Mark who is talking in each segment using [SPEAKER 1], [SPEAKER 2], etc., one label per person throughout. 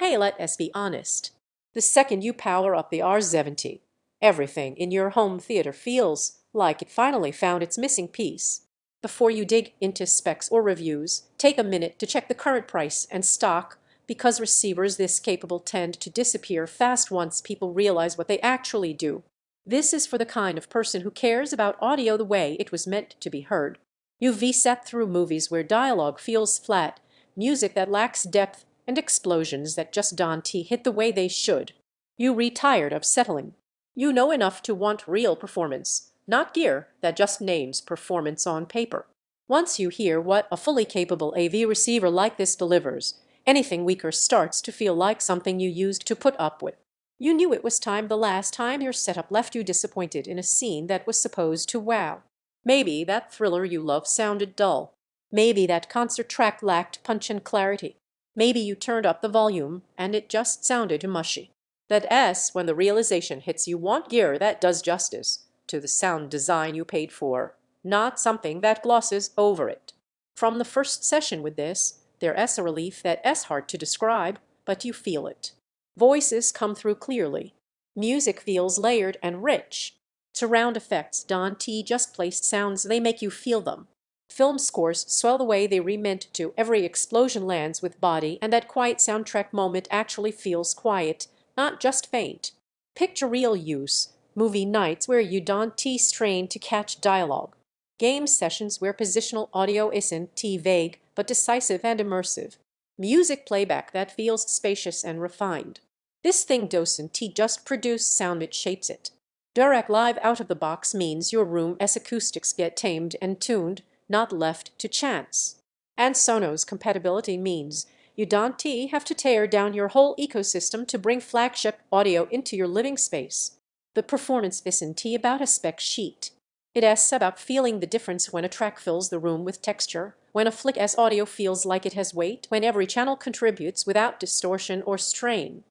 [SPEAKER 1] hey, let us be honest. The second you power up the R70, everything in your home theater feels like it finally found its missing piece. Before you dig into specs or reviews, take a minute to check the current price and stock, because receivers this capable tend to disappear fast once people realize what they actually do. This is for the kind of person who cares about audio the way it was meant to be heard. You've sat through movies where dialogue feels flat, music that lacks depth, and explosions that just don't hit the way they should. You retired of settling. You know enough to want real performance, not gear that just names performance on paper. Once you hear what a fully capable AV receiver like this delivers, anything weaker starts to feel like something you used to put up with. You knew it was time the last time your setup left you disappointed in a scene that was supposed to wow. Maybe that thriller you love sounded dull. Maybe that concert track lacked punch and clarity. Maybe you turned up the volume and it just sounded mushy. When the realization hits you want gear that does justice to the sound design you paid for, not something that glosses over it. From the first session with this, there's a relief that's hard to describe, but you feel it. Voices come through clearly. Music feels layered and rich. Surround effects don't just place sounds, they make you feel them. Film scores swell the way they were meant to. Every explosion lands with body, and that quiet soundtrack moment actually feels quiet, not just faint. Picture real use, movie nights where you don't strain to catch dialogue. Game sessions where positional audio isn't vague, but decisive and immersive. Music playback that feels spacious and refined. This thing doesn't just produce sound, it shapes it. Dirac Live out of the box means your room's acoustics get tamed and tuned, not left to chance. And Sonos compatibility means you don't have to tear down your whole ecosystem to bring flagship audio into your living space. The performance isn't about a spec sheet. It's about feeling the difference when a track fills the room with texture, when a flick's audio feels like it has weight, when every channel contributes without distortion or strain.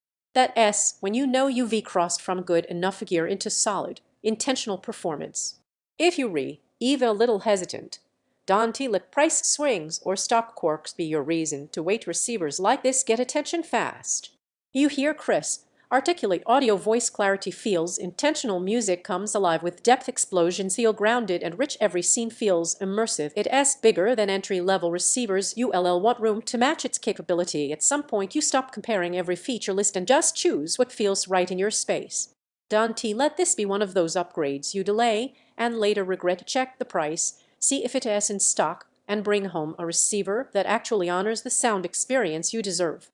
[SPEAKER 1] When you know you've crossed from good enough gear into solid, intentional performance. If you even a little hesitant, don't let price swings or stock quirks be your reason to wait. Receivers like this get attention fast. You hear crisp, articulate audio, voice clarity feels intentional, music comes alive with depth, explosions feel grounded and rich, every scene feels immersive. It's bigger than entry-level receivers. You'll want room to match its capability. At some point you stop comparing every feature list and just choose what feels right in your space. Don't let this be one of those upgrades you delay and later regret. Check the price, see if it is in stock, and bring home a receiver that actually honors the sound experience you deserve.